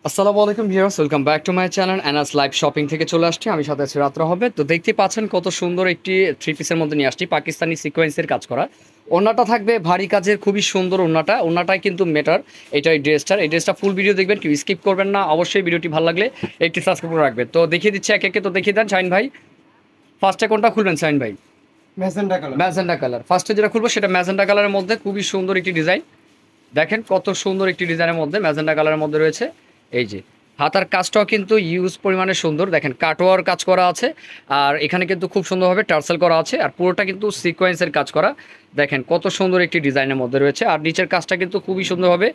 আসসালামু আলাইকুম viewers, welcome back to my channel Anas live shopping থেকে চলে আসছি। আমি সাথে আছি রাত্র হবে। তো দেখতে পাচ্ছেন কত সুন্দর একটি থ্রি পিসের মধ্যে নিয়ে আসছি, পাকিস্তানি সিকোয়েন্সের কাজ করা। ওড়নাটা থাকবে ভারী কাজের, খুবই সুন্দর ওড়নাটাই কিন্তু মেটার। এটা এই ড্রেসটা ফুল ভিডিও দেখবেন, কেউ স্কিপ করবেন না। অবশ্যই ভিডিওটি ভালো লাগলে একটি সাবস্ক্রাইব করে রাখবেন। তো দেখিয়ে দিচ্ছি একে একে, তো দেখিয়ে দেন শাহিন ভাই। ফার্স্টে কোনটা খুলবেন শাহিন ভাই? Magenta colour. ফার্স্টে যেটা খুলবো সেটা ম্যাজেন্ডা কালারের মধ্যে, খুবই সুন্দর একটি ডিজাইন। দেখেন কত সুন্দর একটি ডিজাইনের মধ্যে ম্যাজেন্ডা কালারের মধ্যে রয়েছে। এই যে হাতার কাজটাও কিন্তু ইউজ পরিমাণে সুন্দর, দেখেন কাটওয়ার কাজ করা আছে। আর এখানে কিন্তু খুব সুন্দরভাবে টার্সেল করা আছে, আর পুরোটা কিন্তু সিকোয়েন্সের কাজ করা। দেখেন কত সুন্দর একটি ডিজাইনের মধ্যে রয়েছে। আর নিচের কাজটা কিন্তু খুবই সুন্দরভাবে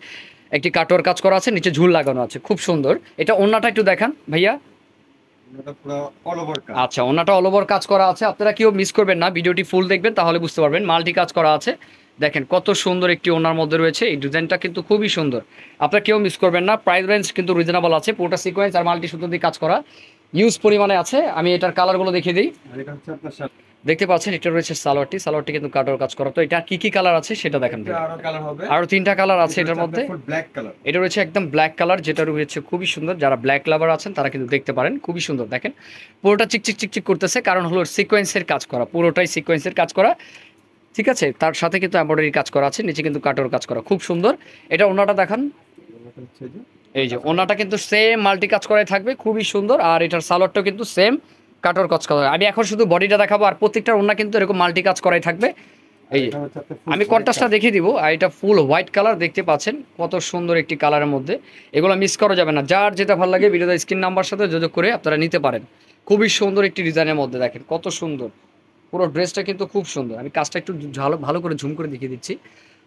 একটি কাটওয়ার কাজ করা আছে, নিচে ঝুল লাগানো আছে, খুব সুন্দর। এটা ওড়নাটা একটু দেখান ভাইয়া। আচ্ছা, ওড়নাটা অল ওভার কাজ করা আছে। আপনারা কেউ মিস করবেন না, ভিডিওটি ফুল দেখবেন তাহলে বুঝতে পারবেন। মাল্টি কাজ করা আছে, দেখেন কত সুন্দর একটি ওড়নার মধ্যে রয়েছে। এই ডিজাইনটা কিন্তু খুবই সুন্দর, আপনারা কেউ মিস করবেন না। প্রাইস রেঞ্জ কিন্তু রিজনেবল আছে, পুরোটা সিকোয়েন্স আর মাল্টি সুতো দিয়ে কাজ করা, ইউজ পরিমাণে আছে। আমি এটার কালারগুলো দেখিয়ে দিই। দেখতে পাচ্ছেন এটা রয়েছে সালোয়ারটি কিন্তু কাটার কাজ করা। তো এটা কি কি কালার আছে সেটা দেখেন। আরো তিনটা কালার আছে এটার মধ্যে। এটা রয়েছে একদম ব্ল্যাক কালার, যেটা রয়েছে খুবই সুন্দর। যারা ব্ল্যাক লাভার আছেন তারা কিন্তু দেখতে পারেন, খুবই সুন্দর। দেখেন পুরোটা চিকচিক চিকচিক করতেছে, কারণ হলো সিকোয়েন্সের কাজ করা, পুরোটাই সিকোয়েন্সের কাজ করা। ঠিক আছে, তার সাথে কিন্তু এমব্রয়ডারি কাজ করা আছে, নিচে কিন্তু কাটার কাজ করা, খুব সুন্দর। এটা ওনাটা দেখান। এই যে ওনাটা কিন্তু সেম মাল্টি কাজ করাই থাকবে, খুবই সুন্দর। আর এটার সালোয়ারটাও কিন্তু সেম কাটার কাজ করা। আমি এখন শুধু বডিটা দেখাবো, আর প্রত্যেকটা ওনা কিন্তু এরকম মাল্টি কাজ করাই থাকবে। এই আমি কন্ট্রাস্টটা দেখিয়ে দিব। আর এটা ফুল হোয়াইট কালার, দেখতে পাচ্ছেন কত সুন্দর একটি কালারের মধ্যে। এগুলো মিস করা যাবে না, যার যেটা ভালো লাগে ভিডিওতে স্ক্রিন নাম্বার সাথে যোগাযোগ করে আপনারা নিতে পারেন। খুবই সুন্দর একটি ডিজাইনের মধ্যে, দেখেন কত সুন্দর। পুরো ড্রেসটা কিন্তু খুব সুন্দর। আমি কাজটা একটু ভালো ভালো করে ঝুম করে দেখিয়ে দিচ্ছি।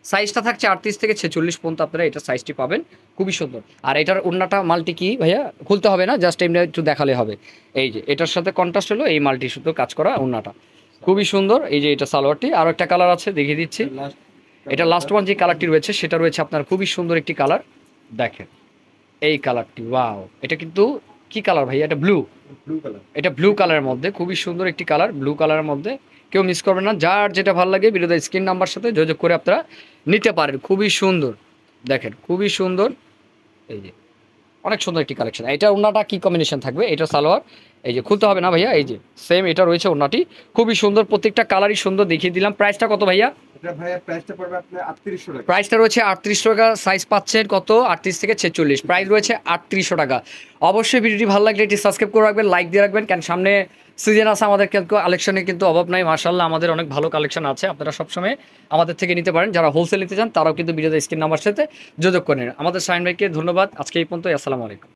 সাইজটা থাকছে 38 থেকে 46 পর্যন্ত, আপনারা এটা সাইজটি পাবেন, খুবই সুন্দর। আর এটার ওড়নাটা মাল্টি কি ভাইয়া খুলতে হবে না, জাস্ট এমনি একটু দেখালে হবে। এই যে এটার সাথে কন্ট্রাস্ট হলো এই মাল্টি সুতো কাজ করা ওড়নাটা, খুবই সুন্দর। এই যে এটা সালোয়ারটি, আরও একটা কালার আছে দেখিয়ে দিচ্ছি। এটা লাস্ট ওয়ান যে কালারটি রয়েছে সেটা রয়েছে আপনার খুবই সুন্দর একটি কালার। দেখেন এই কালারটি, ওয়াও! এটা কিন্তু কি কালার ভাইয়া? এটা ব্লু। এটা ব্লু কালারের মধ্যে, খুবই সুন্দর একটি কালার, ব্লু কালারের মধ্যে। কেউ মিস করবেন না, যার যেটা ভালো লাগে ভিডিওতে স্ক্রিন নাম্বার সাথে যোগাযোগ করে আপনারা নিতে পারেন, খুবই সুন্দর। দেখেন খুবই সুন্দর। এই যে অনেক সুন্দর একটি কালেকশন। এটা ওড়নাটা কি কম্বিনেশন থাকবে, এটা সালোয়ার। এই যে খুলতে হবে না ভাইয়া, এই যে সেম এটা রয়েছে ওড়নাটি, খুবই সুন্দর। প্রত্যেকটা কালারই সুন্দর, দেখিয়ে দিলাম। প্রাইসটা কত ভাইয়া? প্রাইসটা রয়েছে 3800 টাকা। সাইজ পাচ্ছেন কত? 38 থেকে 46, প্রাইস রয়েছে 3800 টাকা। অবশ্যই ভিডিওটি ভালো লাগলে এটি সাবস্ক্রাইব করে রাখবেন, লাইক দিয়ে রাখবেন, কারণ সামনে সিজন আছে আমাদের, কিন্তু কালেকশনে কিন্তু অভাব নাই। মাশাআল্লাহ আমাদের অনেক ভালো কালেকশন আছে, আপনারা সবসময় আমাদের থেকে নিতে পারেন। যারা হোলসেল নিতে চান তারাও কিন্তু ভিডিওতে স্ক্রিন নাম্বার সাথে যোগাযোগ করেন। আমাদের শাহিন ভাইকে ধন্যবাদ। আজকে এই পর্যন্ত, আসসালামু আলাইকুম।